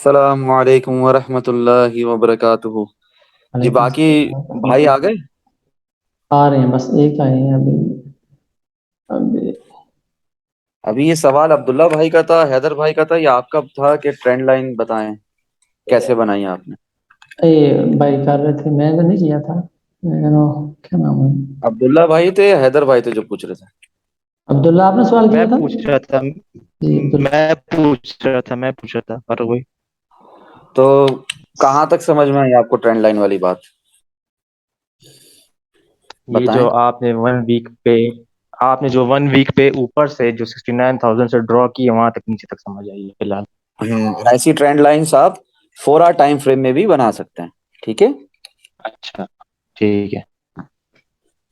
अस्सलामु अलैकुम वरहमतुल्लाहि वबरकातुहू। जी वालेकुम बाकी सलाम। भाई आ गए। आ रहे हैं, बस एक आए हैं अभी। अभी अभी ये सवाल अब्दुल्ला भाई का था, हैदर भाई का था या आपका था कि ट्रेंड लाइन बताएं कैसे बनाई आपने। ये भाई कर रहे थे, मैं तो नहीं किया था। मैंने क्या नाम है? अब्दुल्ला भाई थे या हैदर भाई थे जो पूछ रहे थे। अब्दुल्ला, आपने सवाल मैं किया था। पूछ रहा था जी अब्दुल्ला। मैं पूछ रहा था पर वही। तो कहाँ तक समझ में आई आपको ट्रेंड लाइन वाली बात, ये जो बताएं। आपने जो 1 वीक पे ऊपर से जो 69,000 से ड्रॉ की है वहां तक नीचे तक समझ आई है फिलहाल। ऐसी ट्रेंड लाइंस आप 4 आवर टाइम फ्रेम में भी बना सकते हैं। ठीक है। अच्छा, ठीक है।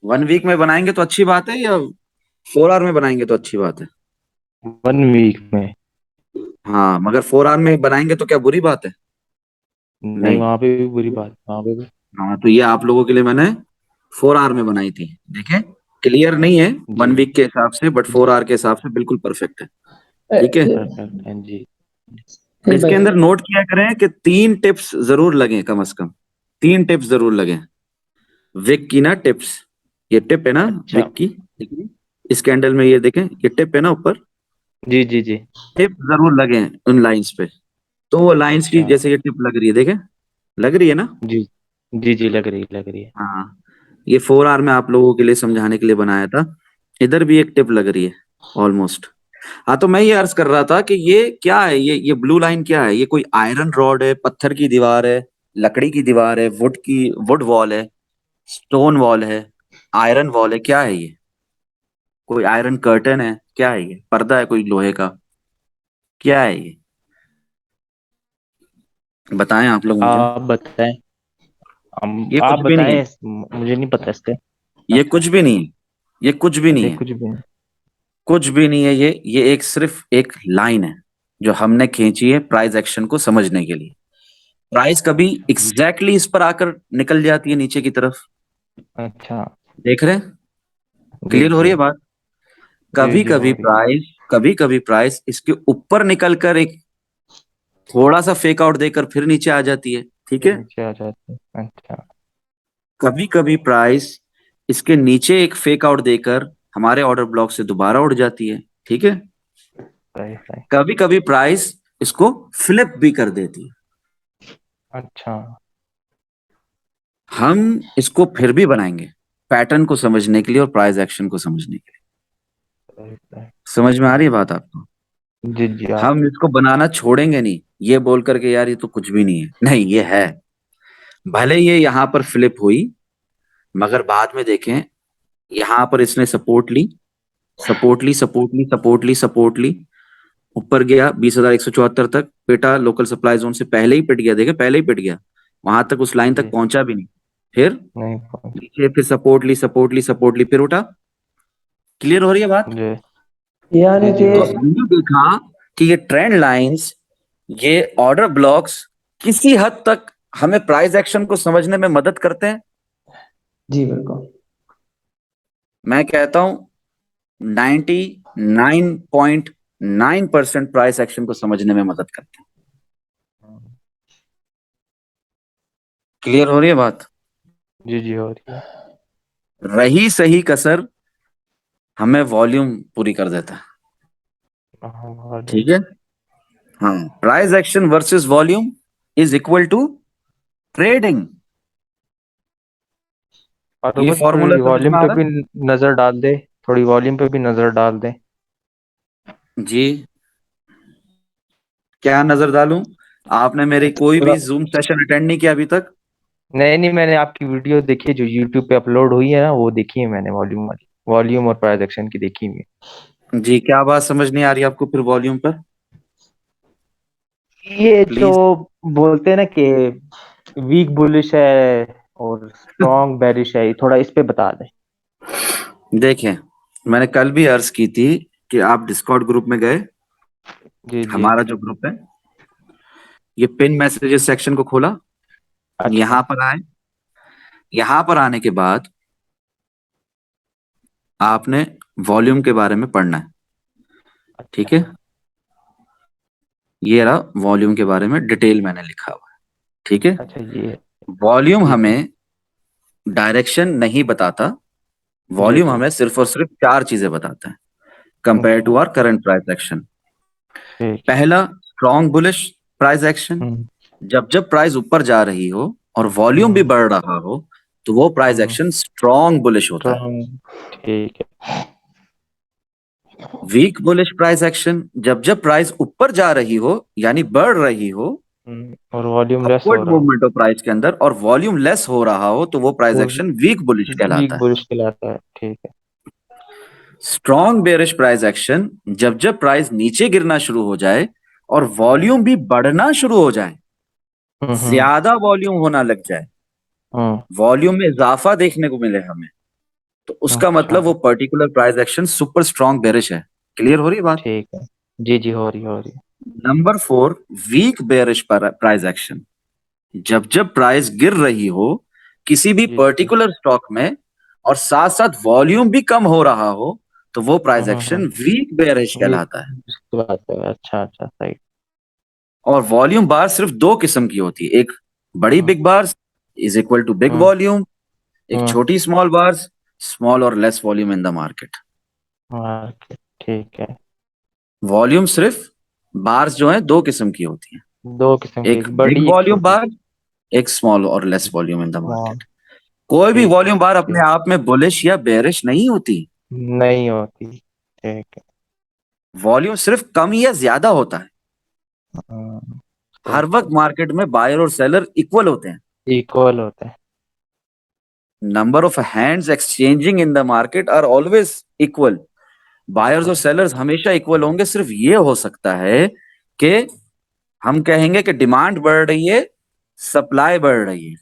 1 वीक में बनाएंगे तो अच्छी बात है या 4 आवर में बनाएंगे तो अच्छी बात है। 1 वीक में। हाँ, मगर 4 आवर में बनाएंगे तो क्या बुरी बात है। नहीं, नहीं। वहां पे भी बुरी बात, वहां पे भी। हाँ, तो ये आप लोगों के लिए मैंने 4 आवर में बनाई थी। देखें, क्लियर नहीं है वन जी वीक के हिसाब से, बट फोर जी। आवर के हिसाब से बिल्कुल परफेक्ट है। ए, ठीक है। ए, परफेक्ट है जी। और एक इसके भाई। अंदर नोट किया करें कि 3 टिप्स जरूर लगे, कम से कम 3 टिप्स जरूर लगे। विक की ना टिप्स, ये टिप है ना अच्छा। विक की। देखिए, इस कैंडल में ये देखें, ये टिप है ना ऊपर। जी जी जी। टिप जरूर लगे उन लाइंस पे। तो वो लाइंस की अच्छा। जैसे ये टिप लग रही है, देखें, लग रही है ना। जी जी जी, लग रही है। हाँ, ये 4 आवर में आप लोगों के लिए समझाने के लिए बनाया था। इधर भी एक टिप लग रही है, ऑलमोस्ट। हाँ, तो मैं ये अर्ज कर रहा था कि ये क्या है, ये ब्लू लाइन क्या है। ये कोई आयरन रॉड है, पत्थर की दीवार है, लकड़ी की दीवार है, वुड वॉल है, स्टोन वॉल है, आयरन वॉल है, क्या है ये। कोई आयरन कर्टन है, क्या है ये, पर्दा है कोई लोहे का, क्या है ये, बताएं आप लोग मुझे। आप बताएं। ये आप कुछ भी नहीं है। बताएं, मुझे नहीं पता इसके। ये कुछ भी नहीं है। ये कुछ भी अच्छा, नहीं है। कुछ भी नहीं। कुछ भी नहीं है। ये एक सिर्फ एक लाइन है जो हमने खींची है प्राइस एक्शन को समझने के लिए। प्राइस कभी एग्जैक्टली इस पर आकर निकल जाती है नीचे की तरफ। अच्छा। देख रहे हैं, जी क्लियर हो रही जी है बात। जी जी, हो रही। कभी कभी प्राइस इसके ऊपर निकल कर एक थोड़ा सा फेक आउट देकर फिर नीचे आ जाती है। ठीक फिर है। नीचे आ जाते हैं, अच्छा। कभी कभी प्राइस इसके नीचे एक फेक आउट देकर हमारे ऑर्डर ब्लॉक से दोबारा उड़ जाती है। ठीक है। सही सही। कभी कभी प्राइस इसको फ्लिप भी कर देती है। अच्छा। हम इसको फिर भी बनाएंगे पैटर्न को समझने के लिए और प्राइस एक्शन को समझने के लिए। सही सही। समझ में आ रही है बात आपको। जी जी, आप। हम इसको बनाना छोड़ेंगे नहीं, ये बोल करके यार ये तो कुछ भी नहीं है। नहीं, ये है। भले ये यहां पर फ्लिप हुई, मगर बाद में देखें, यहां पर इसने सपोर्ट ली, सपोर्ट ली, सपोर्ट ली, सपोर्ट ली, सपोर्ट ली, ऊपर गया 20,174 तक, पेटा लोकल सप्लाई जोन से पहले ही पिट गया। देखे, पहले ही पिट गया, वहां तक उस लाइन तक जी। पहुंचा भी नहीं। फिर नहीं पहुंच। नीचे फिर सपोर्ट ली, सपोर्ट ली, सपोर्ट ली, फिर उठा। क्लियर हो रही है बात। जी यानी जी जी, कि तो हो रही। हमने देखा कि ये ट्रेंड लाइंस, ये ऑर्डर ब्लॉक्स किसी हद तक हमें प्राइस एक्शन को समझने में मदद करते हैं। जी बिल्कुल। मैं कहता हूं 99.9% प्राइस एक्शन को समझने में मदद करते हैं। क्लियर हो रही है बात। जी जी, हो रही है। रही सही कसर हमें वॉल्यूम पूरी कर देता है। हाँ, मालूम। ठीक है। हाँ, price action versus volume is equal to trading. और ये बस फॉर्मूला थोड़ी समझ वॉल्यूम में आ पे रहा भी नजर डाल दे। थोड़ी वॉल्यूम पे भी नजर डाल दे। है जी। क्या नजर डालूं। आपने मेरी कोई थोड़ा। भी जूम सेशन अटेंड नहीं किया अभी तक। नहीं नहीं, मैंने आपकी वीडियो देखी है जो यूट्यूब पे अपलोड हुई है ना, वो देखी है मैंने, वॉल्यूम वाली, वॉल्यूम और प्राइस एक्शन की देखी हुई है। जी, क्या बात समझ नहीं आ रही आपको फिर वॉल्यूम पर। ये जो प्लीज। बोलते हैं ना कि वीक बुलिश है और स्ट्रॉन्ग बेरिश है, ये थोड़ा इस पे बता दें। देखें, मैंने कल भी अर्ज की थी कि आप डिस्कॉर्ड ग्रुप में गए। जी जी। हमारा जो ग्रुप है, ये पिन मैसेजेस सेक्शन को खोला, अच्छा। यहां पर आए। यहां पर आने के बाद आपने वॉल्यूम के बारे में पढ़ना है। ठीक है। अच्छा। ये रहा वॉल्यूम के बारे में डिटेल मैंने लिखा हुआ है, ठीक है। अच्छा ये वॉल्यूम ठीक है। हमें डायरेक्शन नहीं बताता, जी वॉल्यूम जी। हमें सिर्फ और सिर्फ चार चीजें बताता है कंपेयर अच्छा to our current price action. ठीक है। पहला, स्ट्रॉन्ग बुलिश प्राइस एक्शन। हम्म जब जब प्राइस ऊपर जा रही हो और वॉल्यूम भी हम्म बढ़ रहा हो तो वो प्राइस हम्म। एक्शन स्ट्रॉन्ग बुलिश होता है। स्ट्रॉन्ग ठीक है। वीक बुलिश प्राइस एक्शन, जब जब प्राइस ऊपर जा रही हो यानी बढ़ रही हो, और वॉल्यूम लेस हो अपवर्ड रहा हो मूवमेंट ऑफ प्राइस के अंदर, और वॉल्यूम लेस हो रहा हो तो वो प्राइस वो एक्शन वीक बुलिश वीक कहलाता है। बुलिश कहलाता है, ठीक है। स्ट्रॉन्ग बेरिश प्राइस एक्शन, जब जब प्राइस नीचे गिरना शुरू हो जाए और वॉल्यूम भी बढ़ना शुरू हो जाए, हम्म। ज्यादा वॉल्यूम होना लग जाए, हम्म। वॉल्यूम में इजाफा देखने को मिले हमें, तो उसका अच्छा मतलब वो particular price action super strong bearish है। क्लियर हो रही है बात? ठीक है। जी जी हो रही है। Number 4, weak bearish price action, जब जब प्राइस गिर रही हो किसी भी जी जी। पर्टिकुलर स्टॉक में और साथ साथ वॉल्यूम भी कम हो रहा हो तो वो price action weak bearish weak कहलाता है। कहलाता है, अच्छा अच्छा सही। और वॉल्यूम बार सिर्फ दो किस्म की होती है, एक बड़ी hmm big bars is equal to big hmm volume, एक हम्म। छोटी स्मॉल बार्स स्मॉल और less volume in the market. Market ठीक है। वॉल्यूम सिर्फ बार्स जो है दो किस्म की होती हैं, दो किस्म की, एक एक बिग बड़ी एक वॉल्यूम छोटी। बार, एक स्मॉल और लेस वॉल्यूम इन द हाँ मार्केट। कोई भी ठीक है वॉल्यूम बार अपने ठीक। आप में बुलिश या बेरिश नहीं होती, नहीं होती, ठीक है। वॉल्यूम सिर्फ कम या ज्यादा होता है। हर वक्त ठीक मार्केट में बायर और सेलर इक्वल होते हैं। है, इक्वल होता है। Number of hands exchanging in the market are always equal, buyers और इक्वल। सेलर्स हमेशा इक्वल होंगे। सिर्फ ये हो सकता है कि हम कहेंगे कि डिमांड बढ़ रही है, सप्लाई बढ़ रही है,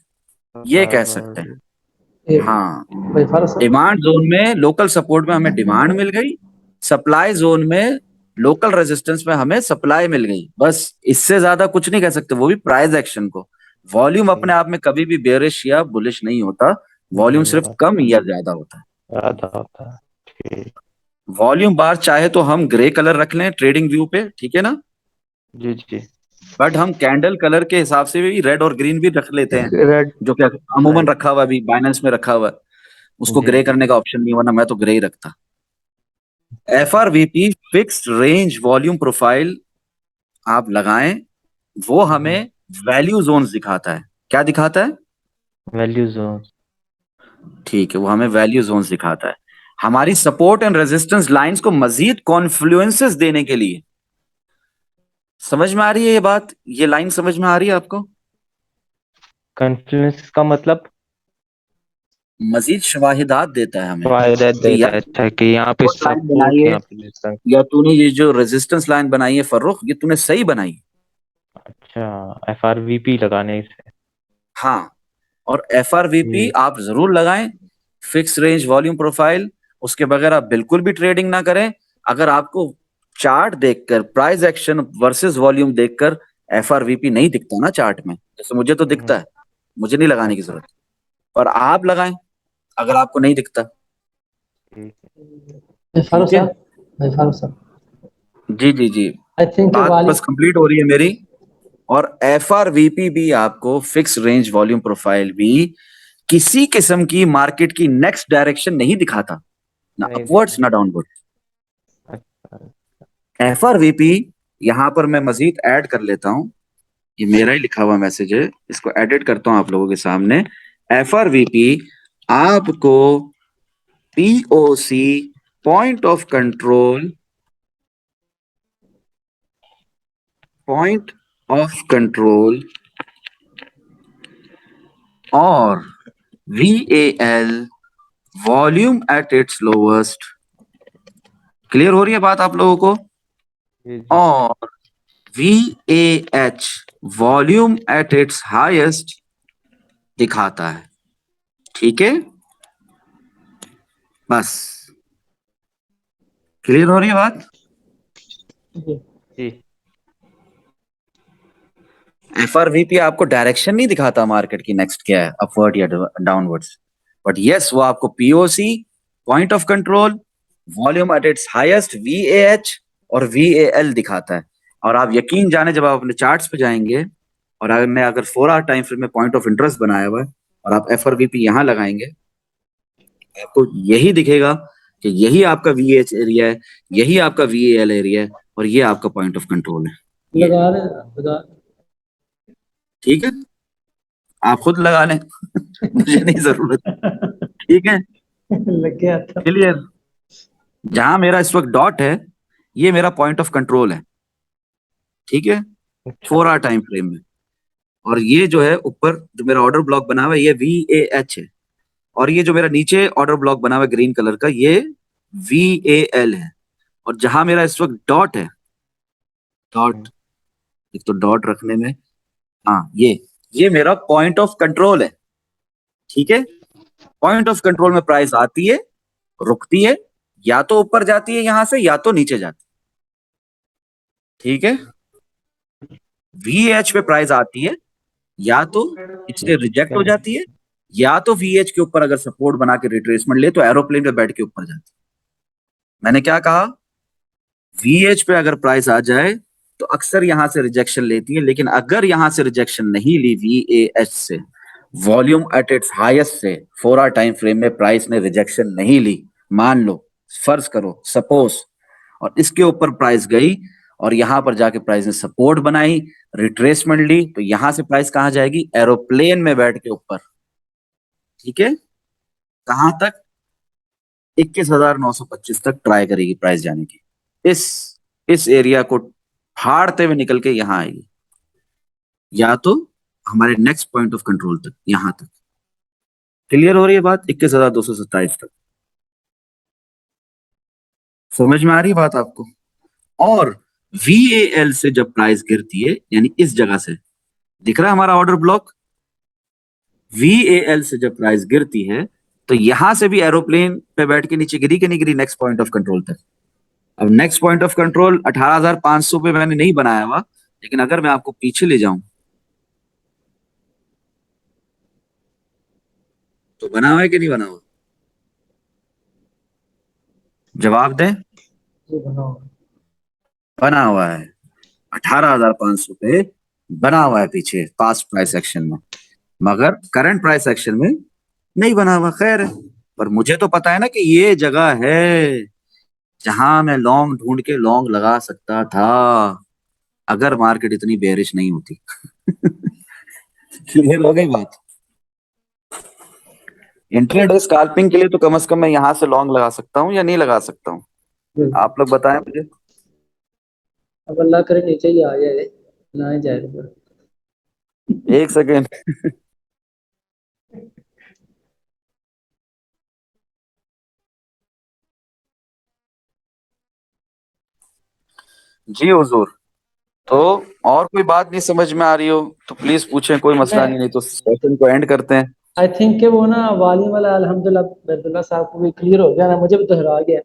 ये कह सकते हैं। ये हाँ, भाई फारूक सर। डिमांड जोन में लोकल सपोर्ट में हमें डिमांड मिल गई, सप्लाई जोन में लोकल रेजिस्टेंस में हमें सप्लाई मिल गई, बस इससे ज्यादा कुछ नहीं कह सकते, वो भी प्राइस एक्शन को। वॉल्यूम अपने ठीक। आप में कभी भी बेरिश या बुलिश नहीं होता, वॉल्यूम नहीं सिर्फ होता, कम या ज्यादा होता है। आधा होता है, ठीक। वॉल्यूम बार चाहे तो हम ग्रे कलर रख लें ट्रेडिंग व्यू पे, ठीक है ना, जी जी। बट हम कैंडल कलर के हिसाब से भी रेड और ग्रीन भी रख लेते हैं, रेड जो कि अमूमन राइट। रखा हुआ है, अभी बाइनेंस में रखा हुआ है, उसको जी ग्रे जी। करने का ऑप्शन नहीं, वरना मैं तो ग्रे ही रखता। एफआरवीपी फिक्स्ड रेंज वॉल्यूम प्रोफाइल आप लगाएं, वो हमें वैल्यू जोन्स दिखाता है। क्या दिखाता है? Value zone. ठीक है, वो हमें वैल्यू जोन्स दिखाता है हमारी सपोर्ट एंड रेजिस्टेंस लाइंस को मजीद कॉन्फ्लुएंसेस देने के लिए। समझ में आ रही है ये बात? ये लाइन समझ में आ रही है आपको? कॉन्फ्लुएंस का मतलब? मजीद शवाहिदात देता है हमें फायदा कि देता यार है, अच्छा कि यहाँ पे सपोर्ट लाइन बनाई सपोर्ट, है, यहाँ पे रेजिस्टेंस। या तूने ये जो रेजिस्टेंस लाइन बनाई है फर्रुख, ये तूने सही बनाई है। अच्छा, FRVP लगाने से। हाँ, और एफआरवीपी ठीक। आप जरूर लगाएं, फिक्स रेंज वॉल्यूम प्रोफाइल, उसके बगैर आप बिल्कुल भी ट्रेडिंग ना करें। अगर आपको चार्ट देखकर प्राइस एक्शन वर्सेस वॉल्यूम देखकर एफआरवीपी नहीं दिखता ना चार्ट में, जैसे मुझे तो हम्म, दिखता है, मुझे नहीं लगाने की अच्छा जरूरत, और आप लगाएं अगर आपको नहीं दिखता। ठीक है। भाई फारूक ठीक है, सर। भाई फारूक सर। जी जी जी, आई थिंक बात वाली। बस कंप्लीट हो रही है मेरी। और एफआरवीपी भी आपको फिक्स रेंज वॉल्यूम प्रोफाइल भी किसी किस्म की मार्केट की नेक्स्ट डायरेक्शन नहीं दिखाता, ना नहीं अपवर्ड्स दिखा। ना डाउनवर्ड। अच्छा। एफआरवीपी यहां पर मैं मजीद ऐड कर लेता हूं, ये मेरा ही लिखा हुआ मैसेज है, इसको एडिट करता हूं आप लोगों के सामने। एफआरवीपी आपको POC, point of control, point of control और VAL, volume at its lowest, clear हो रही है बात आप लोगों को, जी जी। और VAH, volume at it's highest दिखाता है। ठीक है, बस क्लियर हो रही है बात? जी। जी। एफआरवीपी आपको डायरेक्शन नहीं दिखाता मार्केट की नेक्स्ट क्या है, अपवर्ड या डाउनवर्ड्स, बट यस वो आपको POC, point of control, volume at it's highest VAH और VAL दिखाता है। और आप यकीन जाने जब आप अपने चार्ट्स पे जाएंगे और अगर 4 आवर टाइम फ्रेम में पॉइंट ऑफ इंटरेस्ट बनाया हुआ है और आप FRVP यहाँ लगाएंगे, आपको यही दिखेगा कि यही आपका VH एरिया है, यही आपका VAL एरिया है और ये आपका पॉइंट ऑफ कंट्रोल है। ये लगा रहे हैं, लगा ठीक है, आप खुद लगा लें मुझे नहीं जरूरत। ठीक है, लग गया था। क्लियर। जहां मेरा इस वक्त डॉट है ये मेरा पॉइंट ऑफ कंट्रोल है, ठीक है, अच्छा 4 आवर टाइम फ्रेम में। और ये जो है ऊपर जो मेरा ऑर्डर ब्लॉक बना हुआ है ये VAH है, और ये जो मेरा नीचे ऑर्डर ब्लॉक बना हुआ है ग्रीन कलर का ये VAL है। और जहां मेरा इस वक्त डॉट है, डॉट, एक तो डॉट रखने में, हाँ ये मेरा पॉइंट ऑफ कंट्रोल है। ठीक है, पॉइंट ऑफ कंट्रोल में प्राइस आती है, रुकती है, या तो ऊपर जाती है यहां से या तो नीचे जाती है। ठीक है, VH पे प्राइस आती है, या तो इससे रिजेक्ट हो जाती है, या तो VH के ऊपर अगर सपोर्ट बना के रिट्रेसमेंट ले तो एरोप्लेन पे बैठ के ऊपर जाती है। मैंने क्या कहा, VH पे अगर प्राइस आ जाए तो अक्सर यहां से रिजेक्शन लेती है, लेकिन अगर यहां से रिजेक्शन नहीं ली VAH से, वॉल्यूम एट इट्स हाईएस्ट से 4 आवर टाइम फ्रेम में प्राइस ने रिजेक्शन नहीं ली, मान लो, फर्ज करो, सपोज, और इसके ऊपर प्राइस गई और यहां पर जाके प्राइस ने सपोर्ट बनाई, रिट्रेसमेंट ली, तो यहां से प्राइस कहां जाएगी, एरोप्लेन में बैठ के ऊपर। ठीक है, कहां तक, 21,925 तक ट्राई करेगी प्राइस जाने की। इस एरिया को फाड़ते हुए निकल के यहां आएगी, या तो हमारे नेक्स्ट पॉइंट ऑफ कंट्रोल तक, यहां तक। क्लियर हो रही है बात, 21,227 तक। समझ में आ रही है बात आपको। और VAL से जब प्राइस गिरती है, यानी इस जगह से, दिख रहा है हमारा ऑर्डर ब्लॉक, VAL से जब प्राइस गिरती है तो यहां से भी एरोप्लेन पे बैठ के नीचे गिरी कि नहीं गिरी, नेक्स्ट पॉइंट ऑफ कंट्रोल तक। अब नेक्स्ट पॉइंट ऑफ कंट्रोल 18,500 पे मैंने नहीं बनाया हुआ, लेकिन अगर मैं आपको पीछे ले जाऊं तो बना हुआ है कि नहीं बना हुआ, जवाब दें। जी बनाओ। बना हुआ है, 18,500 पे बना हुआ है पीछे पास्ट प्राइस एक्शन में, मगर करंट प्राइस एक्शन में नहीं बना हुआ। खैर है, पर मुझे तो पता है ना कि ये जगह है जहां मैं लॉन्ग ढूंढ के लॉन्ग लगा सकता था अगर मार्केट इतनी बेरिश नहीं होती। क्लियर हो गई बात। इंट्राडे स्कैल्पिंग के लिए तो कम से कम मैं यहां से लॉन्ग लगा सकता हूँ या नहीं लगा सकता हूँ, बिल्कुल। आप लोग बताएं मुझे। अब अल्लाह करे नीचे ही आ जाए, ना ही जाए तो। एक सेकेंड। जी हुजूर, तो और कोई बात नहीं समझ में आ रही हो तो प्लीज पूछें, कोई मसला नहीं, नहीं तो सेशन को एंड करते हैं। आई थिंक कि वो ना वाली वाला अल्हम्दुलिल्लाह अब्दुल्ला साहब को भी क्लियर हो गया ना, मुझे भी दोहरा गया।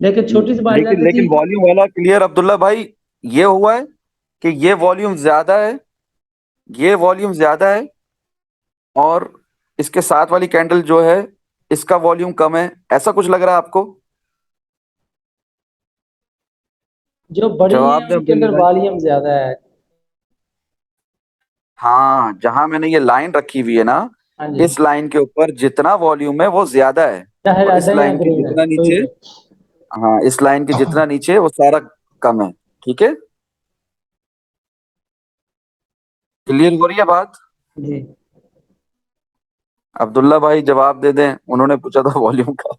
लेकिन छोटी सी बात लेकिन रहती थी। लेकिन वॉल्यूम वाला क्लियर अब्दुल्ला भाई, ये हुआ है कि ये वॉल्यूम ज्यादा है, ये वॉल्यूम ज्यादा है, और इसके साथ वाली कैंडल जो है इसका वॉल्यूम कम है, ऐसा कुछ लग रहा है आपको। जो बड़ी जवाब है दे उनके अब्दुल्ला अंदर भाई। वॉल्यूम ज्यादा है। हाँ, जहां मैंने ये लाइन रखी हुई है ना, हाँ जी। इस लाइन के ऊपर जितना वॉल्यूम है वो ज्यादा है, चाहे और रेड इस है या लाइन के ग्रीन है, जितना कोई नीचे, नहीं। हाँ इस लाइन के जितना नीचे है वो सारा कम है। ठीक है, क्लियर हो रही है बात। जी अब्दुल्ला भाई जवाब दे दें, उन्होंने पूछा था वॉल्यूम का,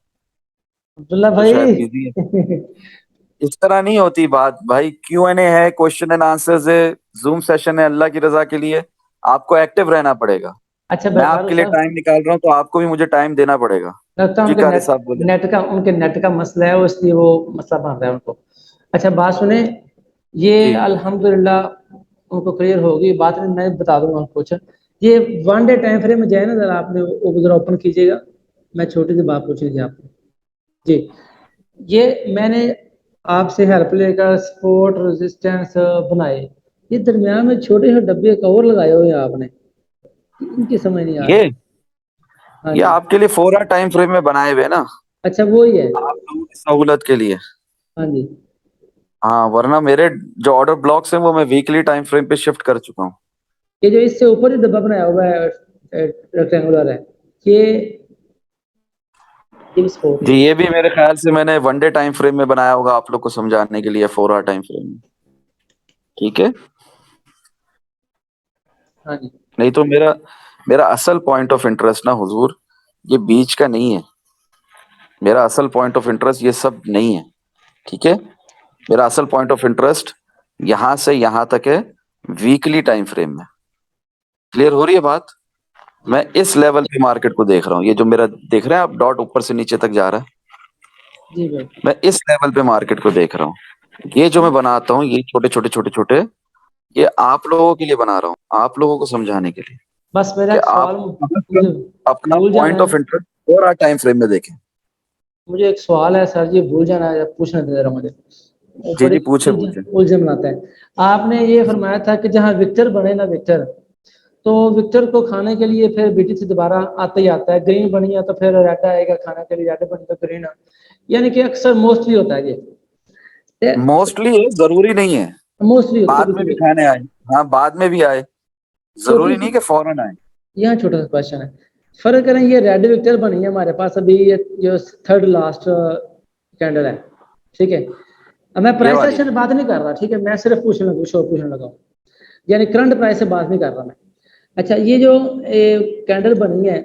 अब्दुल्ला तो भाई। शायद बिजी है। इस तरह नहीं होती बात भाई, Q&A है, क्वेश्चन एंड आंसर्स है, जूम सेशन है, अल्लाह की रजा के लिए आपको एक्टिव रहना पड़ेगा। अच्छा मैं बेकार आपके लिए साहब, टाइम निकाल रहा हूँ तो आपको भी मुझे टाइम देना पड़ेगा। लगता है जी उनके कारी साहब बोले। नेट का मसला है, वो इसलिए वो मसला बन रहा है उनको। अच्छा बात सुने, ये जी अल्हम्दुलिल्लाह उनको क्लियर होगी बात, मैं बता दूंगा उनको कुछ। ये 1 डे टाइम फ्रेम में जाए ना, जरा आपने वो जरा ओपन कीजिएगा। मैं छोटी सी बात पूछी थी आपको। जी, ये मैंने आपसे हेल्प लेकर सपोर्ट रेजिस्टेंस बनाए, ये दरमियान में छोटे से डब्बे कवर लगाए हुए हैं आपने, इनकी समझ नहीं आ रही। ये हाँ ये जी। आपके लिए 4 आवर टाइम फ्रेम में बनाए हुए हैं ना, अच्छा वो ही है। आप लोगों की सहूलत के लिए। हाँ जी। हाँ, वरना मेरे जो ऑर्डर ब्लॉक्स हैं वो मैं वीकली टाइम फ्रेम पे शिफ्ट कर चुका हूँ। ये जो इससे ऊपर ही डब्बा बनाया हुआ है रेक्टेंगुलर है, ये भी सपोर्ट जी, है। ये भी मेरे ख्याल से मैंने 1 डे टाइम फ्रेम में बनाया होगा आप लोग को समझाने के लिए, 4 आवर टाइम फ्रेम में। ठीक है, हाँ जी। नहीं तो मेरा मेरा असल पॉइंट ऑफ इंटरेस्ट ना हुजूर ये बीच का नहीं है। मेरा असल पॉइंट ऑफ इंटरेस्ट ये सब नहीं है। ठीक है, मेरा असल पॉइंट ऑफ इंटरेस्ट यहां से यहां तक है, वीकली टाइम फ्रेम में। क्लियर हो रही है बात? जी मैं इस लेवल पे मार्केट को देख रहा हूँ। ये जो मेरा देख रहे हैं आप डॉट ऊपर से नीचे तक जा रहा है, जी भाई। मैं इस लेवल पे मार्केट को देख रहा हूँ। ये जो मैं बनाता हूँ ये छोटे छोटे छोटे छोटे, ये आप लोगों के लिए बना रहा हूँ, आप लोगों को समझाने के लिए बस मेरा कि एक सवाल, आप मुझे अपना भूल जाना पॉइंट है। Of interest 4 hour time frame में देखें। मुझे एक सवाल है सर जी, भूल जाना है, पूछना दे रहा मुझे, वो जी बड़ी जी, पूछे पूछे। उलझन बनाता है। आपने ये फरमाया था कि जहाँ विक्टर बने ना विक्टर, तो विक्टर को खाने के लिए फिर बीटीसी दोबारा आता ही आता है। ग्रीन बनी है तो फिर रेड आएगा खाने के लिए, रेड बनी तो ग्रीन, यानी कि अक्सर मोस्टली होता है ये, मोस्टली है, जरूरी नहीं है। मोस्टली बाद कभी में भी कभी। खाने आए, हाँ बाद में भी आए, छोटी जरूरी सी नहीं कि फौरन आए। यहाँ छोटा सा क्वेश्चन है, फर्क करें, ये रेड विक्टर बनी है हमारे पास अभी, ये जो थर्ड लास्ट कैंडल है, ठीक है। अब मैं ये प्राइस वाली, एक्शन बात नहीं कर रहा, ठीक है, मैं सिर्फ पूछने लगा हूँ, यानी करंट प्राइस से बात नहीं कर रहा मैं। अच्छा, ये जो कैंडल बनी है,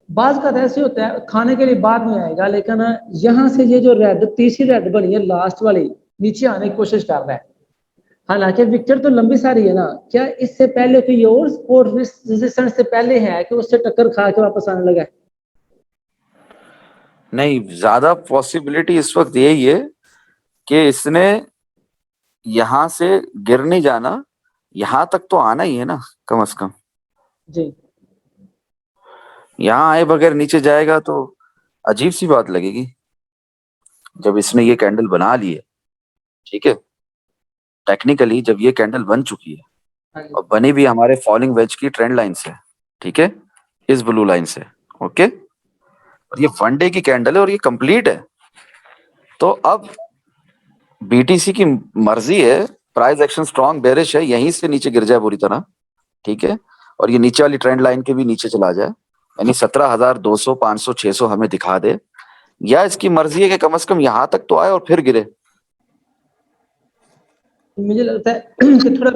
बाज का ऐसे होता है खाने के लिए बाद में आएगा, लेकिन यहाँ से ये जो रेड तीसरी रेड बनी है लास्ट वाली, नीचे आने की कोशिश कर रहा है। हालांकि विक्टर तो लंबी सारी है ना, क्या इससे पहले कोई और सपोर्ट रेजिस्टेंस से पहले है कि उससे टक्कर खा के वापस आने लगा है? नहीं, ज्यादा पॉसिबिलिटी इस वक्त यही है कि इसने यहां से गिर नहीं जाना, यहां तक तो आना ही है ना कम से कम। जी यहां आए बगैर नीचे जाएगा तो अजीब सी बात लगेगी। जब इसने ये कैंडल बना ली है, ठीक है, टेक्निकली जब ये कैंडल बन चुकी है हाँ जी। और बनी भी हमारे फॉलिंग वेज की ट्रेंड लाइन से, ठीक है, इस ब्लू लाइन से, ओके, और ये 1 डे की कैंडल है और ये कंप्लीट है। तो अब बीटीसी की मर्जी है, प्राइस एक्शन स्ट्रॉन्ग बेरिश है, यहीं से नीचे गिर जाए बुरी तरह, ठीक है, और ये नीचे वाली ट्रेंड लाइन के भी नीचे चला जाए, यानी 17,200 500 600 हमें दिखा दे, या इसकी मर्जी है कि कम से कम यहां तक तो आए और फिर गिरे। मुझे लगता है कि थोड़ा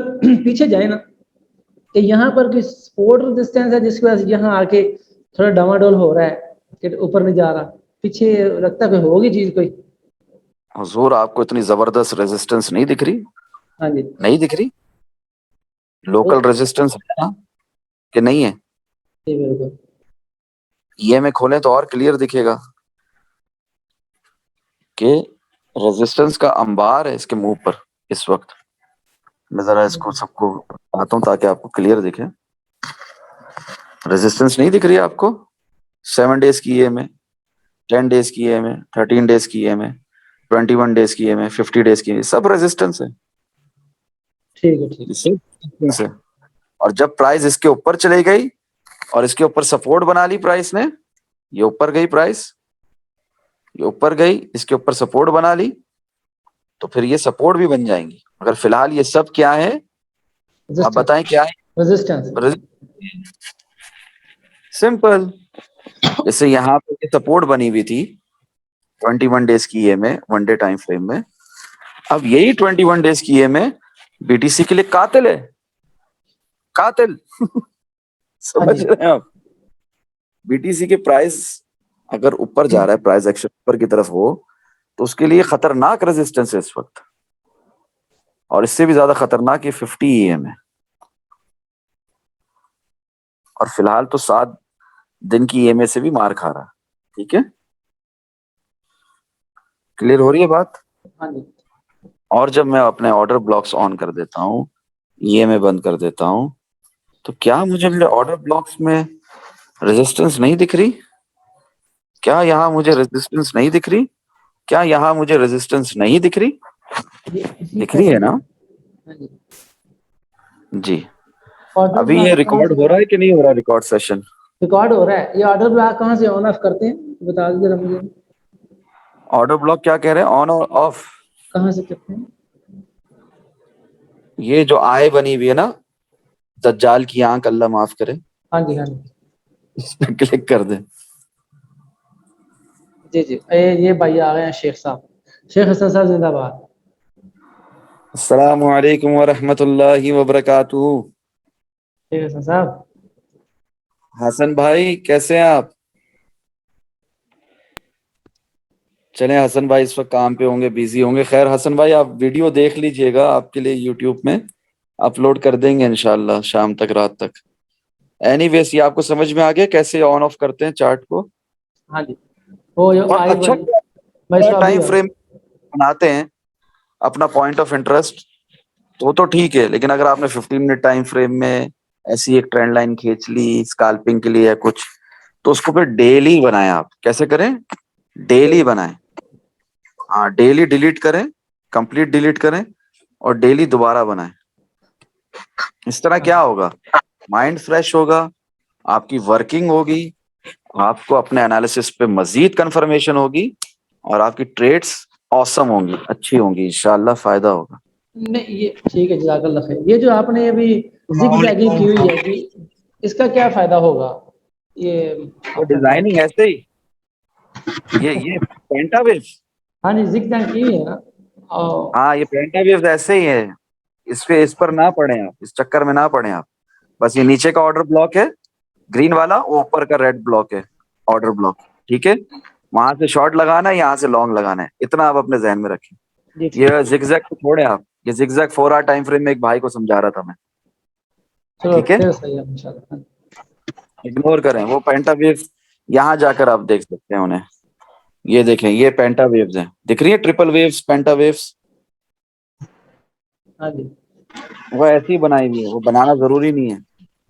पीछे जाए ना, कि यहाँ पर कोई सपोर्ट रेजिस्टेंस है जिसकी वजह से यहाँ आके थोड़ा डामाडोल हो रहा है, कि ऊपर नहीं जा रहा, पीछे लगता है कोई होगी चीज कोई। हुजूर आपको इतनी जबरदस्त रेजिस्टेंस नहीं दिख रही? हाँ जी। नहीं दिख रही? लोकल रेजिस्टेंस है ना कि नहीं है? जी बिल्कुल। ईएमए खोलें तो और क्लियर दिखेगा कि रेजिस्टेंस का अंबार है इसके मुंह पर इस वक्त। मैं जरा इसको सबको बताता हूँ ताकि आपको क्लियर दिखे। रेजिस्टेंस नहीं दिख रही है आपको? 7 डेज की ईएमए, 10 डेज की ईएमए, 13 डेज की ईएमए, 21 डेज की ईएमए, 50 डेज की, सब रेजिस्टेंस है। ठीक है ठीक ये सब resistance है। और जब प्राइस इसके ऊपर चली गई और इसके ऊपर सपोर्ट बना ली प्राइस ने, ये ऊपर गई प्राइस, ये ऊपर गई, इसके ऊपर सपोर्ट बना ली, तो फिर ये सपोर्ट भी बन जाएंगी। मगर फिलहाल ये सब क्या है, आप रेजिस्टेंस। बताएं क्या रेजिस्टेंस। है? सिंपल। जैसे यहाँ पे ये सपोर्ट बनी हुई थी 21 डेज की ये में, 1 डे टाइम फ्रेम में, अब यही 21 डेज की ये में बीटीसी के लिए कातिल है, कातिल। हाँ समझ जी। रहे हैं आप? बीटीसी के प्राइस अगर ऊपर जा रहा है, प्राइस एक्शन ऊपर की तरफ हो, तो उसके लिए खतरनाक रेजिस्टेंस है इस वक्त, और इससे भी ज्यादा खतरनाक ये 50 ईएम है। और फिलहाल तो 7 दिन की ईएमए से भी मार खा रहा है। ठीक है, क्लियर हो रही है बात? हाँ जी। और जब मैं अपने ऑर्डर ब्लॉक्स ऑन कर देता हूँ, ईएमए बंद कर देता हूँ, तो क्या मुझे मेरे ऑर्डर ब्लॉक्स में रेजिस्टेंस नहीं दिख रही? क्या यहाँ मुझे रेजिस्टेंस नहीं दिख रही? क्या यहाँ मुझे रेजिस्टेंस नहीं दिख रही? ये इसी दिख रही है तरह। ना? हाँ जी। जी। ऑर्डर अभी ये ब्लॉक कहाँ रिकॉर्ड से हो रहा है कि नहीं हो रहा रिकॉर्ड सेशन? रिकॉर्ड हो रहा है? ये ऑर्डर ब्लॉक कहाँ से ऑन ऑफ करते हैं, बता दीजिए मुझे। ऑर्डर ब्लॉक क्या कह रहे हैं, ऑन और ऑफ? कहाँ से करते हैं? ये जो आय बनी हुई है ना, दज्जाल की आंख, अल्लाह माफ करे, हाँ जी, हाँ जी, इस पे क्लिक कर दे। जी जी। ये भाई आ गए हैं शेख साहब। शेख हसन साहब जिंदाबाद। अस्सलामु अलैकुम व रहमतुल्लाहि व बरकातुहू। शेख हसन साहब। हसन भाई कैसे हैं आप? चले, हसन भाई इस वक्त काम पे होंगे, बिजी होंगे। खैर हसन भाई आप वीडियो देख लीजिएगा, आपके लिए यूट्यूब में अपलोड कर देंगे इंशाल्लाह शाम तक, रात तक। एनीवेज, ये आपको समझ में आ गया कैसे ऑन ऑफ करते हैं चार्ट को? हाँ जी, वो जो और आई अच्छा बनी। भाई साहब अभी टाइम फ्रेम बनाते हैं अपना पॉइंट ऑफ इंटरेस्ट तो ठीक है, लेकिन अगर आपने 15 मिनट टाइम फ्रेम में ऐसी एक ट्रेंड लाइन खींच ली स्कैल्पिंग के लिए या कुछ, तो उसको फिर डेली बनाएं। आप कैसे करें? डेली बनाएं। हाँ, डेली डिलीट करें, कंप्लीट डिलीट करें और डेली दोबारा बनाएं। इस तरह हाँ क्या होगा, माइंड फ्रेश होगा, आपकी वर्किंग होगी, आपको अपने एनालिसिस पे मजीद कंफर्मेशन होगी और आपकी ट्रेड्स औसम होंगी, अच्छी होंगी, इंशाल्लाह फायदा होगा। नहीं, ये ठीक है, जज़ाकल्लाह खैर। ये जो आपने अभी जिग-जैगिंग की हुई है जी, इसका क्या फायदा होगा? ये वो आपने बताया। डिजाइनिंग ऐसे ही, ये पेंटावेव, हाँ जी, जिग-जैग की हुई है ना? और हाँ ये पेंटावेव ऐसे ही है। इस पर ना पड़े आप, इस चक्कर में ना पड़े आप। बस ये नीचे का ऑर्डर ब्लॉक है ग्रीन वाला, वो ऊपर का रेड ब्लॉक है ऑर्डर ब्लॉक, ठीक है? वहां से शॉर्ट लगाना है, यहाँ से लॉन्ग लगाना है, इतना आप अपने जहन में रखें। जी ठीक ये है। जिगजैग को छोड़े आप, ये जिगजैग 4 आवर टाइम फ्रेम में एक भाई को समझा रहा था मैं, चलो ठीक है? फिर सही है इंशाल्लाह। हाँ, इग्नोर करें वो पेंटावेव, यहाँ जाकर आप देख सकते हैं उन्हें। ये देखें, ये पेंटावेव्स हैं, दिख रही है ट्रिपल वेव्स, पेंटावेव्स। हाँ जी। वो ऐसी ही बनाई हुई है, वो बनाना जरूरी नहीं है,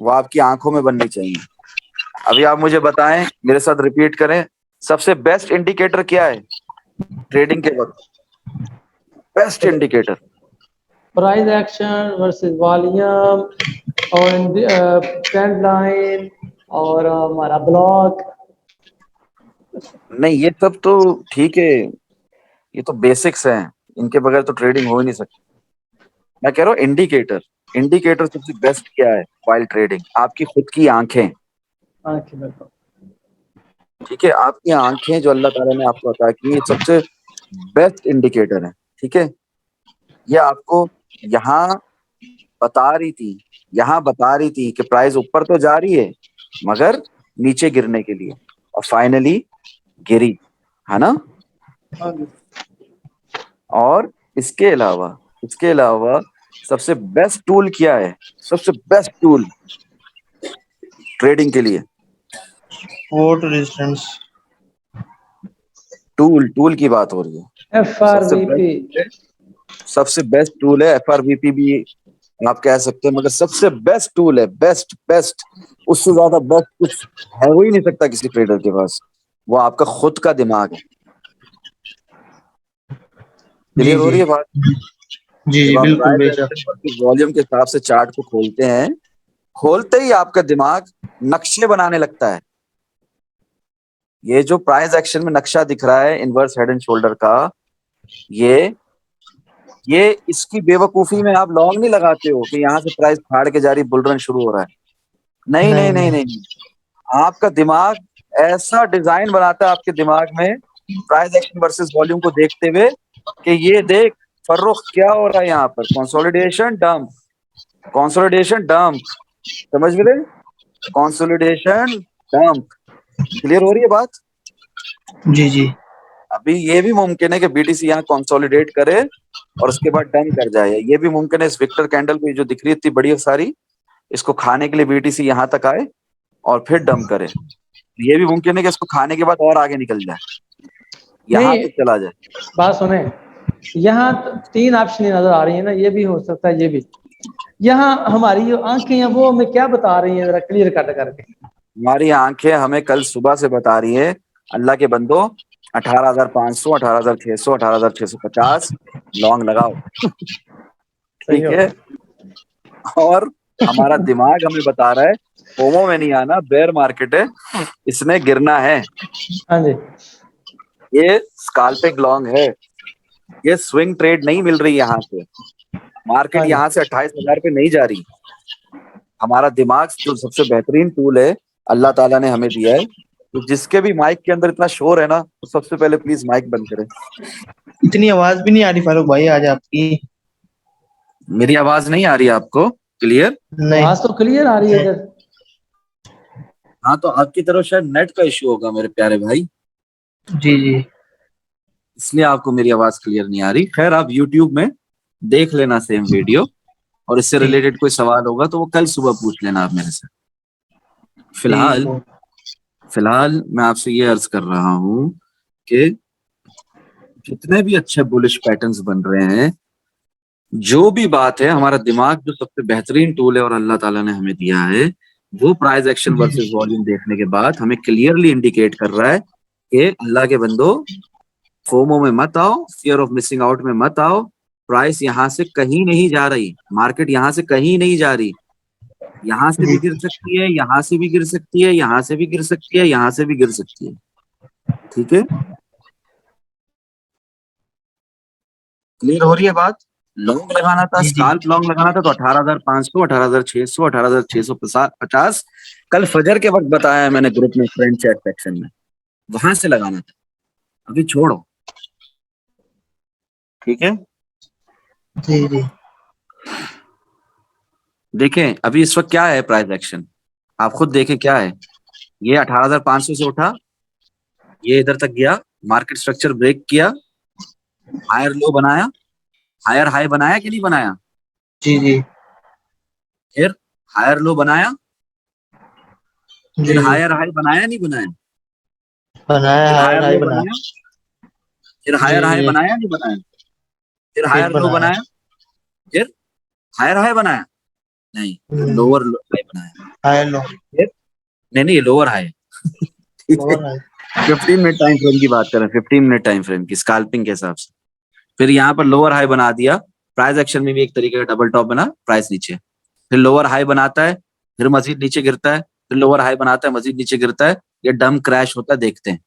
वो आपकी आंखों में बननी चाहिए। अभी आप मुझे बताएं, मेरे साथ रिपीट करें, सबसे बेस्ट इंडिकेटर क्या है ट्रेडिंग के वक्त? Best indicator price action versus volume और ट्रेंड लाइन और हमारा ब्लॉक। नहीं, ये सब तो ठीक है, ये तो बेसिक्स हैं, इनके बगैर तो ट्रेडिंग हो ही नहीं सकती। मैं कह रहा हूँ इंडिकेटर, इंडिकेटर सबसे बेस्ट क्या है वाइल ट्रेडिंग? आपकी खुद की आंखें, हाँ ठीक है। ठीक है? आपकी आंखें जो अल्लाह ताला ने आपको अता की, ये सबसे बेस्ट इंडिकेटर है, ठीक है? ये आपको यहाँ बता रही थी, यहाँ बता रही थी कि प्राइस ऊपर तो जा रही है मगर नीचे गिरने के लिए, और फाइनली गिरी, है ना? हाँ जी। और इसके अलावा सबसे बेस्ट टूल क्या है? सबसे बेस्ट टूल ट्रेडिंग के लिए, वोट रेजिस्टेंस। टूल टूल की बात हो रही है। सबसे FRVP। बेस्ट, सबसे बेस्ट टूल है, एफआरवीपी भी आप कह सकते हैं, मगर सबसे बेस्ट टूल है, बेस्ट बेस्ट, उससे ज्यादा बेस्ट कुछ है हो ही नहीं सकता किसी ट्रेडर के पास। वो आपका खुद का दिमाग है। जी क्लियर हो जी रही है बात? जी जी जब आप बिल्कुल प्राइस बेशक। एक्शन वर्सेस वॉल्यूम के हिसाब से चार्ट को खोलते हैं, खोलते ही आपका दिमाग नक्शे बनाने लगता है। ये जो प्राइस एक्शन में नक्शा दिख रहा है इनवर्स हेड एंड शोल्डर का, ये इसकी बेवकूफी में आप लॉन्ग नहीं लगाते हो कि यहाँ से प्राइस फाड़ के जा रही, बुल रन शुरू हो रहा है। नहीं नहीं नहीं नहीं नहीं। नहीं, नहीं। आपका दिमाग ऐसा डिजाइन बनाता है आपके दिमाग में प्राइस एक्शन वर्सेस वॉल्यूम को देखते हुए कि ये देख फर्रुख क्या हो रहा है यहाँ पर, कंसोलिडेशन डंप, कंसोलिडेशन डंप, समझ में रहे? Consolidation dump. क्लियर हो रही है बात? जी जी अभी ये भी मुमकिन है कि बीटीसी यहाँ कंसोलिडेट करे और उसके बाद डंप कर जाए, ये भी मुमकिन है। इस विक्टर कैंडल को जो दिख रही है इतनी बड़ी सारी, इसको खाने के लिए बीटीसी यहाँ तक आए और फिर डंप करे। ये भी मुमकिन है कि इसको खाने के बाद और आगे निकल जाए, यहाँ नहीं, तक चला जाए। बात सुने। यहाँ 3 ऑप्शन नजर आ रही है ना, ये भी हो सकता है, ये भी। यहाँ हमारी जो आंखें हैं वो हमें क्या बता रही हैं, जरा क्लियर कट करके। हमारी आंखें हमें कल सुबह से बता रही है, अल्लाह के बंदो, 18,500, 18,600, 18,650 लॉन्ग लगाओ, सही ठीक हो। है? और हमारा दिमाग हमें बता रहा है फोमो में नहीं आना, बेयर मार्केट है, इसने गिरना है, हाँ जी। ये स्काल्पिंग लॉन्ग है, ये स्विंग ट्रेड नहीं मिल रही यहाँ से, मार्केट हाँ जी। यहाँ से 28,000 पे नहीं जा रही। हमारा दिमाग जो सबसे बेहतरीन टूल है अल्लाह ताला ने हमें दिया है, तो जिसके भी माइक के अंदर इतना शोर है ना, तो सबसे पहले प्लीज माइक बंद करें। इतनी आवाज भी नहीं आ रही फारूक भाई आज आपकी। मेरी आवाज नहीं आ रही है आपको क्लियर? नहीं। आवाज तो क्लियर आ रही है इधर। हाँ, तो आपकी तरफ शायद नेट का इश्यू होगा मेरे प्यारे भाई, जी जी इसलिए आपको मेरी आवाज क्लियर नहीं आ रही। खैर, आप यूट्यूब में देख लेना सेम वीडियो, और इससे ठीक रिलेटेड कोई सवाल होगा तो वो कल सुबह पूछ लेना आप मेरे से। ठीक फिलहाल है। फिलहाल मैं आपसे ये अर्ज कर रहा हूँ कि जितने भी अच्छे बुलिश पैटर्न्स बन रहे हैं, जो भी बात है, हमारा दिमाग जो सबसे बेहतरीन टूल है और अल्लाह ताला ने हमें दिया है, वो प्राइस एक्शन जी वर्सेस वॉल्यूम देखने के बाद हमें क्लियरली इंडिकेट कर रहा है कि अल्लाह के बंदो, फोमो में मत आओ, फियर ऑफ मिसिंग आउट में मत आओ। प्राइस यहां से कहीं नहीं जा रही, मार्केट यहां से कहीं नहीं जा रही। यहां से जी भी गिर सकती है, यहां से भी गिर सकती है, यहां से भी गिर सकती है, यहां से भी गिर सकती है। ठीक है, क्लियर हो रही है बात? लॉन्ग लगाना था, जी जी स्काल्प लॉन्ग लगाना था तो 18,500, 18,600, 18,650 कल फजर के वक्त बताया है मैंने ग्रुप में, फ्रेंड चैट सेक्शन में, वहां से लगाना था। अभी छोड़ो, ठीक है। जी जी देखें अभी इस वक्त क्या है प्राइस एक्शन, आप खुद देखें क्या है। ये 18,500 से उठा, ये इधर तक गया, मार्केट स्ट्रक्चर ब्रेक किया, हायर लो बनाया, हायर हाई बनाया कि नहीं बनाया, जी जी फिर हायर लो बनाया, जी फिर जी हायर हाई बनाया नहीं बनाया, बनाया फिर हायर हायर हाई लो बनाया। बनाया, फिर जी हायर हाई जी बनाया नहीं बनाया, फिर फिर हायर लो बनाया। बनाया, फिर हायर हाई बनाया, नहीं, फिर हम्म, लोअर हाई बनाया, हायर लो। फिर नहीं नहीं, लोअर हाई। ठीक है, lower high. 15 minute time frame की बात करें, 15 मिनट टाइम फ्रेम की स्कैल्पिंग के हिसाब से। फिर यहाँ पर लोअर हाई बना दिया, प्राइस एक्शन में भी एक तरीके का डबल टॉप बना, प्राइस नीचे, फिर लोअर हाई बनाता है, फिर मजीद नीचे गिरता है, फिर लोअर हाई बनाता है, मजीद नीचे गिरता है, ये डम क्रैश होता है, देखते हैं।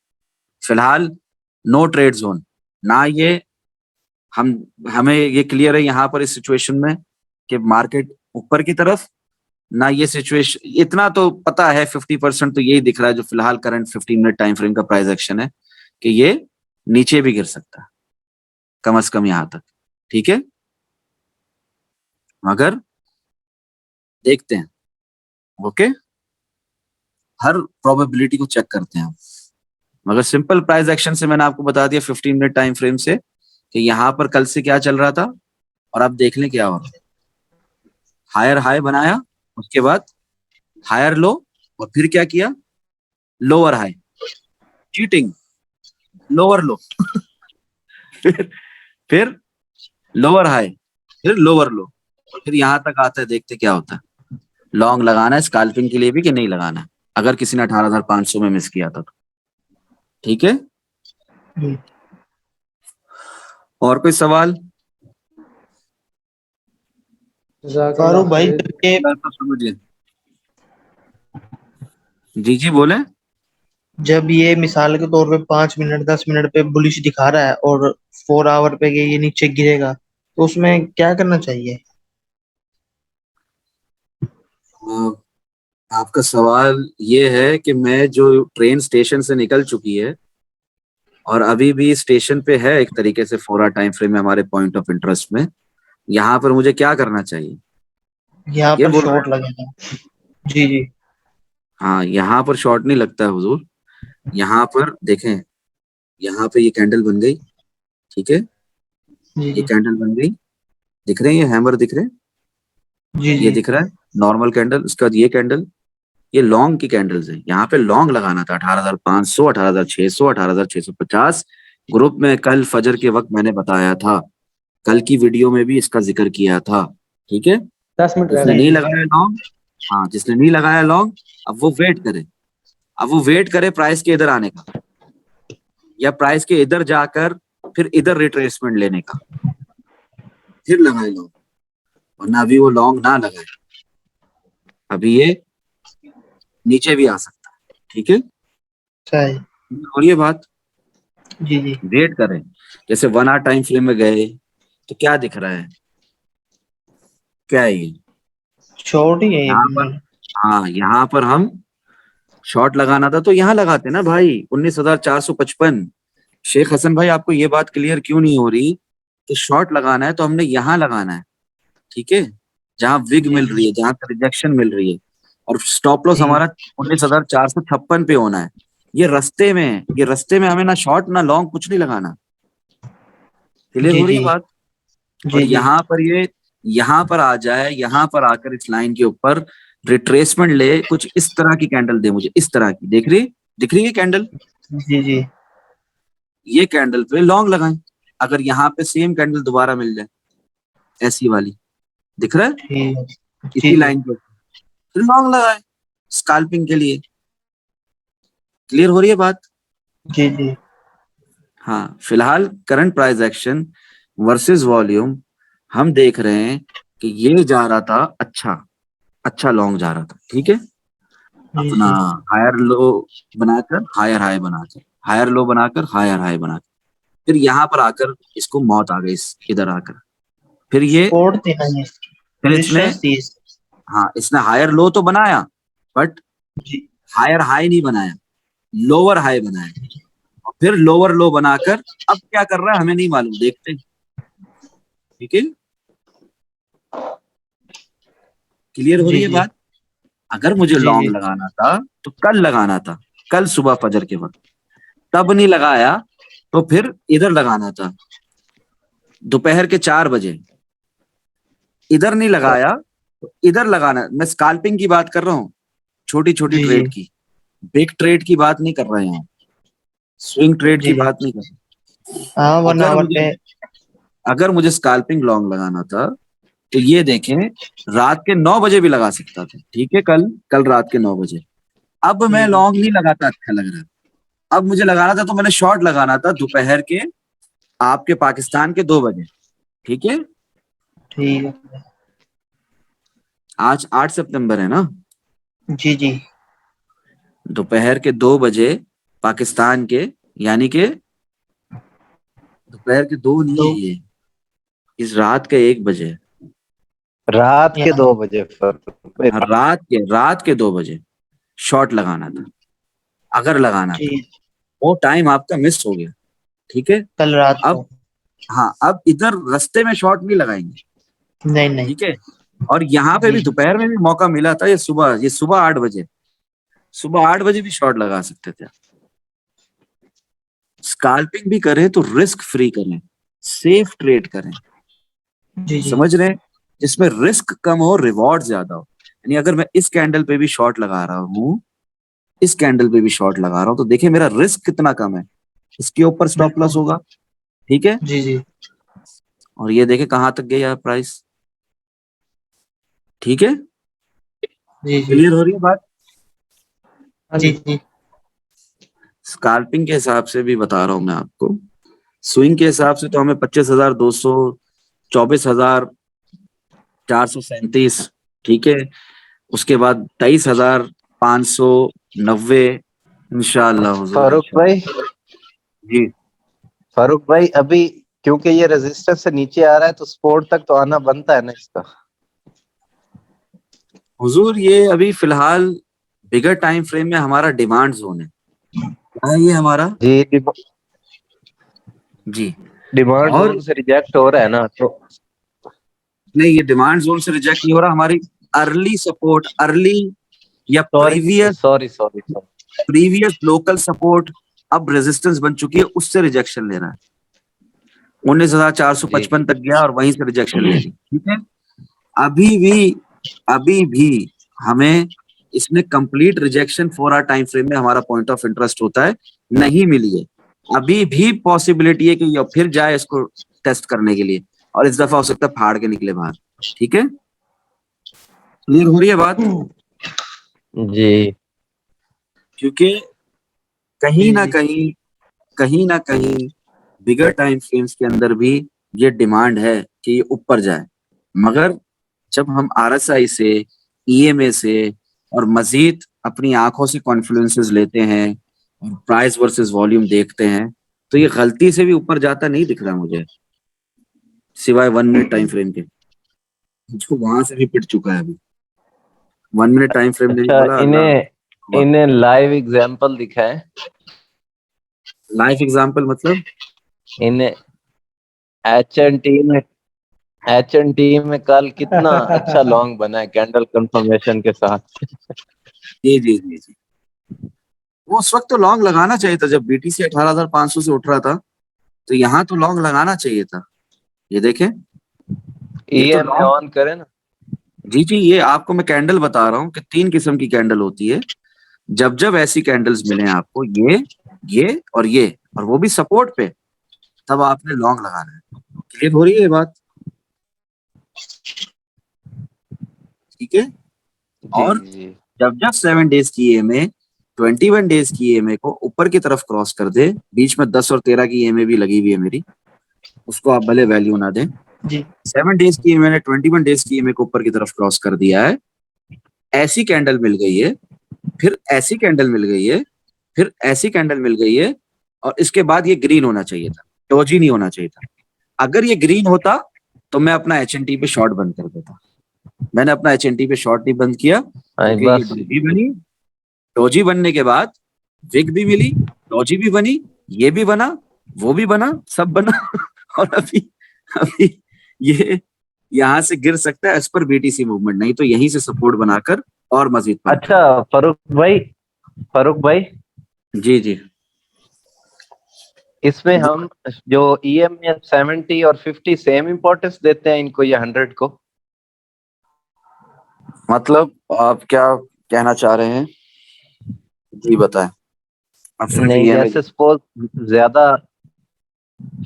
फिलहाल नो ट्रेड जोन, ना ये हम हमें ये क्लियर है यहाँ पर इस सिचुएशन में कि मार्केट ऊपर की तरफ, ना ये सिचुएशन, इतना तो पता है 50% तो यही दिख रहा है जो फिलहाल करंट 15 मिनट टाइम फ्रेम का प्राइस एक्शन है, कि ये नीचे भी गिर सकता है, कम से कम यहां तक। ठीक है, मगर देखते हैं। ओके, हर प्रोबेबिलिटी को चेक करते हैं हम। मगर सिंपल प्राइस एक्शन से मैंने आपको बता दिया 15 मिनट टाइम फ्रेम से कि यहां पर कल से क्या चल रहा था, और आप देख लें क्या हो रहा है। हायर हाई बनाया, उसके बाद हायर लो, और फिर क्या किया, लोअर हाई, चीटिंग, लोअर लो, फिर फिर लोअर हाई, फिर लोअर लो, फिर यहां तक आता है, देखते क्या होता है। लॉन्ग लगाना है स्कैल्पिंग के लिए भी कि नहीं लगाना है, अगर किसी ने 18,500 में मिस किया था तो। ठीक है, जी। और कोई सवाल? जज़ाकल्लाह फारूक भाई खैर। जब ये मैं तो समझिए, जी जी बोले। मिसाल के तौर पे 5 मिनट 10 मिनट पे बुलिश दिखा रहा है और 4 आवर पे ये नीचे गिरेगा, तो उसमें क्या करना चाहिए? आपका सवाल ये है कि मैं जो ट्रेन स्टेशन से निकल चुकी है और अभी भी स्टेशन पे है, एक तरीके से 4 आवर टाइम फ्रेम में हमारे पॉइंट ऑफ इंटरेस्ट में, यहाँ पर मुझे क्या करना चाहिए, यहाँ ये पर बोल रहे शॉर्ट हैं? लगेगा। जी जी हाँ, यहाँ पर शॉर्ट नहीं लगता है हुजूर। यहाँ पर देखें, यहाँ पे ये कैंडल बन गई, ठीक है, जी ये जी कैंडल बन गई, दिख रहे हैं ये हैमर दिख रहे हैं, जी ये जी दिख रहा है नॉर्मल कैंडल, उसके बाद ये कैंडल, ये लॉन्ग की कैंडल्स है। यहाँ पे लॉन्ग लगाना था 18,500, 18,600, 18,650। ग्रुप में कल फजर के वक्त मैंने बताया था, कल की वीडियो में भी इसका जिक्र किया था। ठीक है, 10 मिनट रह जिसने गए नहीं जी। लगाया लॉन्ग, हाँ जिसने नहीं लगाया लॉन्ग, अब वो वेट करे, अब वो वेट करे प्राइस के इधर आने का, या प्राइस के इधर जाकर फिर इधर रिट्रेसमेंट लेने का, फिर लगाए लॉन्ग। वरना अभी वो लॉन्ग ना लगाए, अभी ये नीचे भी आ सकता है। ठीक है, सही। और ये बात जी जी वेट करें। जैसे 1 आवर टाइम फ्रेम में गए तो क्या दिख रहा है, क्या है ये? शॉर्ट ही है ये यहाँ पर, भी। हाँ यहाँ पर हम शॉर्ट लगाना था तो यहाँ लगाते ना भाई, 19,455। शेख हसन भाई, आपको ये बात क्लियर क्यों नहीं हो रही कि शॉर्ट लगाना है तो हमने यहाँ लगाना है, ठीक है, जहां विग जी मिल जी रही है, जहां रिजेक्शन मिल रही है, और स्टॉप लॉस ठीक। हमारा 19,456 पे होना है। ये रास्ते में है, ये रास्ते में हमें ना शॉर्ट ना लॉन्ग कुछ नहीं लगाना। क्लियर जी हो रही जी है बात? और जी जी यहाँ पर ये, यहाँ पर आ जाए, यहाँ पर आकर इस लाइन के ऊपर रिट्रेसमेंट ले, कुछ इस तरह की कैंडल दे मुझे, इस तरह की, देख रही, दिख रही है कैंडल? जी जी। ये कैंडल पे लॉन्ग लगाएं। अगर यहाँ पे सेम कैंडल दोबारा मिल जाए, ऐसी वाली, दिख रहा है, ठीक है। जी इसी जी लाइन पे, फिर लॉन्ग लगाएं स्कैल्पिंग के लिए। क्लियर हो रही है बात? जी जी हाँ, फिलहाल current price action versus volume हम देख रहे हैं कि ये जा रहा था, अच्छा अच्छा लॉन्ग जा रहा था, ठीक है, जी अपना जी। हायर लो बनाकर हायर हाई बनाकर, हायर लो बनाकर हायर हाई बनाकर, फिर यहाँ पर आकर इसको मौत आ गई, इधर आकर फिर ये, सपोर्ट थी ना ये इसकी, फिर इसने, रेजिस्टेंस थी इसकी। हाँ इसने हायर लो तो बनाया, बट जी हायर हाई नहीं बनाया, लोअर हाई बनाया, और फिर लोअर लो बनाकर अब क्या कर रहा है हमें नहीं मालूम, देखते हैं, ठीक है। क्लियर हो जी रही है जी बात? अगर मुझे जी लॉन्ग जी लगाना था तो कल लगाना था, कल सुबह फजर के वक्त, तब नहीं लगाया तो फिर इधर लगाना था, दोपहर के 4 बजे, इधर नहीं लगाया तो इधर लगाना। मैं स्काल्पिंग की बात कर रहा हूँ, छोटी छोटी जी जी ट्रेड की, बिग ट्रेड की बात नहीं कर रहे हैं, स्विंग ट्रेड की जी। बात नहीं कर रहे। हाँ, वन अगर आवर मुझे, पे। अगर मुझे स्काल्पिंग लॉन्ग लगाना था तो ये देखें, रात के 9 बजे भी लगा सकता था, ठीक है, कल कल रात के 9 बजे। अब मैं जी जी लॉन्ग नहीं लगाता, अच्छा लग रहा है। अब मुझे लगाना था तो मैंने शॉर्ट लगाना था दोपहर के, आपके पाकिस्तान के 2 बजे, ठीक है। ठीक है। आज 8 सितंबर है ना, जी जी दोपहर के 2 बजे पाकिस्तान के, यानी कि दोपहर के दो नहीं तो है ये, इस रात के 1 बजे है। रात के यहाँ 2 बजे फिर। हाँ, रात के 2 बजे शॉर्ट लगाना था, अगर लगाना था, ठीक, वो टाइम आपका मिस हो गया, ठीक है। कल रात अब, को। हाँ अब इधर रास्ते में शॉर्ट नहीं लगाएंगे, नहीं नहीं। ठीक है। और यहाँ पे जी भी जी दोपहर में भी मौका मिला था, ये सुबह 8 बजे, सुबह 8 बजे भी शॉर्ट लगा सकते थे। स्काल्पिंग भी करें तो रिस्क फ्री करें, सेफ ट्रेड करें, जी जी समझ रहे हैं, जिसमें रिस्क कम हो, रिवॉर्ड ज्यादा हो। यानी अगर मैं इस कैंडल पे भी शॉर्ट लगा रहा हूँ, इस कैंडल पे भी शॉर्ट लगा रहा हूँ, तो देखिए मेरा रिस्क कितना कम है, इसके ऊपर स्टॉप लॉस बिल्कुल। होगा, ठीक है। जी जी और ये देखे कहां तक गया प्राइस, ठीक है। जी जी क्लियर हो रही है बात? हाँ जी जी। जी स्काल्पिंग के हिसाब से भी बता रहा हूं मैं आपको, स्विंग के हिसाब से तो हमें 25,200, 24,437, ठीक है, उसके बाद 23,590, इंशाअल्लाह हुजूर फारूक भाई, इंशाअल्लाह। जी फारूक भाई, अभी क्योंकि ये रेजिस्टेंस से नीचे आ रहा है तो सपोर्ट तक तो आना बनता है ना इसका। हुजूर, ये अभी फिलहाल बिगर टाइम फ्रेम में हमारा डिमांड जोन है, क्या है ये हमारा? जी, जी। डिमांड और जोन से रिजेक्ट हो रहा है ना तो। नहीं, ये डिमांड जोन से रिजेक्ट नहीं हो रहा, हमारी अर्ली सपोर्ट, अर्ली या sorry previous, sorry sorry sorry. Previous local support अब रेजिस्टेंस बन चुकी है, उससे रिजेक्शन ले रहा है। 19,455 जी तक गया और वहीं से रिजेक्शन ले ली, ठीक है। अभी भी, अभी भी हमें इसमें complete rejection 4 hour time frame में हमारा पॉइंट ऑफ इंटरेस्ट होता है, नहीं मिली है। अभी भी पॉसिबिलिटी है कि ये फिर जाए इसको टेस्ट करने के लिए, और इस दफा हो सकता है फाड़ के निकले बाहर, ठीक है। क्लियर हो रही है बात? जी क्योंकि कहीं जी ना जी कहीं, कहीं ना कहीं बिगर टाइम फ्रेम्स के अंदर भी ये डिमांड है कि ये ऊपर जाए, मगर जब हम आरएसआई से, ईएमए से और मजीद अपनी आंखों से कॉन्फ्लुएंसेस लेते हैं और प्राइस वर्सेस वॉल्यूम देखते हैं, तो ये गलती से भी ऊपर जाता नहीं दिख रहा मुझे, सिवाय 1 मिनट टाइम फ्रेम के। जो वहां से भी पिट चुका है अभी। 1 मिनट टाइम फ्रेम नहीं अच्छा, बोला इन्हें लाइव एग्जांपल दिखाएं। लाइफ एग्जांपल मतलब इन्हें एच एन टी में कल कितना अच्छा लॉन्ग बना है कैंडल कंफर्मेशन के साथ। जी जी जी जी, वो उस वक्त तो लॉन्ग लगाना चाहिए था जब बीटीसी 18,500 से उठ रहा था, तो यहाँ तो लॉन्ग लगाना चाहिए था। ये देखें, ये तो ईएमए लॉन्ग। ऑन करें ना। जी जी, ये आपको मैं कैंडल बता रहा हूँ कि 3 किस्म की कैंडल होती है। जब जब ऐसी कैंडल्स मिले आपको, ये और वो भी सपोर्ट पे, तब आपने लॉन्ग लगाना है। क्लियर हो रही है ये बात? ठीक है। जी और जी। जब जब 7 डेज की ईएमए 21 डेज की ईएमए को ऊपर की तरफ क्रॉस कर दे, बीच में 10 और 13 की ईएमए भी लगी हुई है मेरी, उसको आप भले वैल्यू ना दें। जी 7 डेज की मैंने 21 डेज की ईएमए को ऊपर की तरफ क्रॉस कर दिया है, ऐसी कैंडल मिल गई है, फिर ऐसी कैंडल मिल गई है, फिर ऐसी कैंडल मिल गई है, और इसके बाद ये ग्रीन होना चाहिए था, डोजी नहीं होना चाहिए था। अगर ये ग्रीन होता तो मैं अपना एचएनटी पे शॉर्ट बंद कर देता। मैंने अपना एचएनटी पे शॉर्ट नहीं बंद किया, क्योंकि ये बस डोजी बनी। डोजी बनने के बाद विग भी मिली, डोजी भी बनी, ये भी बना, वो भी बना, सब बना और अभी अभी ये यहाँ से गिर सकता है एज पर बीटीसी मूवमेंट, नहीं तो यहीं से सपोर्ट बनाकर और मजीद पंप अच्छा फारूक भाई, जी जी इसमें जी। हम जो ईएमए 70 और 50 सेम इम्पोर्टेंस देते हैं इनको या 100 को? मतलब आप क्या कहना चाह रहे हैं, जी बताएं। अब सिर्फ नहीं, ईएमए जैसे सपोज ज्यादा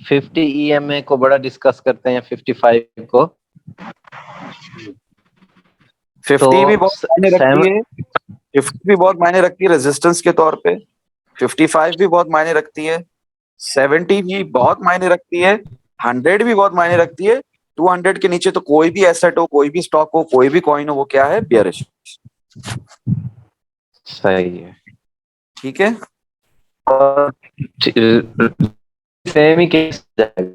50 ईएमए को बड़ा डिस्कस करते हैं या 55 को, 50 भी तो बहुत मायने रखती है, 50 भी बहुत मायने रखती है रेजिस्टेंस के तौर पे, 55 भी बहुत मायने रखती है, 70 भी बहुत मायने रखती है, 100 भी बहुत मायने रखती है। 200 के नीचे तो कोई भी एसेट हो, कोई भी स्टॉक हो, कोई भी कॉइन हो, वो क्या है, बियरिश। सही है। ठीक है। और सेम ही केस जाएगा।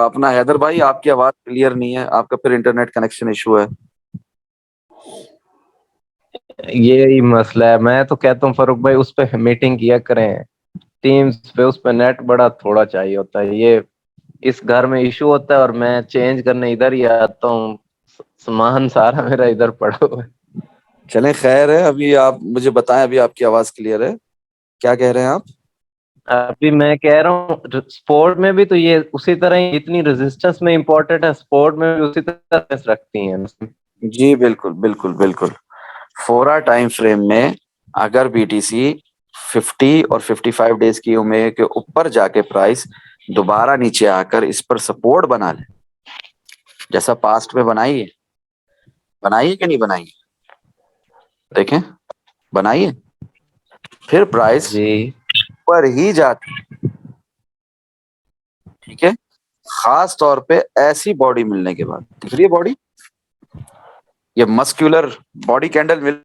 अपना हैदर भाई, आपकी आवाज क्लियर नहीं है, आपका फिर इंटरनेट कनेक्शन इशू है। यही मसला है। मैं तो कहता हूँ फारूक भाई उस पे मीटिंग किया करें टीम्स पे, उस पे नेट बड़ा थोड़ा चाहिए होता है। ये इस घर में इशू होता है और मैं चेंज करने इधर ही आता हूँ, सामान सारा मेरा इधर पड़ा हुआ है। चलें, खैर है, अभी आप मुझे बताएं, अभी आपकी आवाज क्लियर है, क्या कह रहे हैं आप? अभी मैं कह रहा हूँ स्पोर्ट में भी तो ये उसी तरह ही, इतनी रेजिस्टेंस में इम्पोर्टेंट है, स्पोर्ट में भी उसी तरह रखती हैं। जी बिल्कुल बिल्कुल बिल्कुल। 4 टाइम फ्रेम में अगर बीटीसी 50 और 55 डेज की उम्र के ऊपर जाके प्राइस दोबारा नीचे आकर इस पर सपोर्ट बना ले, जैसा पास्ट में बनाई है कि नहीं बनाई है, देखें, बनाई है, फिर प्राइस जी पर ही जाती, ठीक है, खास तौर पे ऐसी बॉडी मिलने के बाद, दिख रही है बॉडी, ये मस्क्यूलर बॉडी कैंडल मिल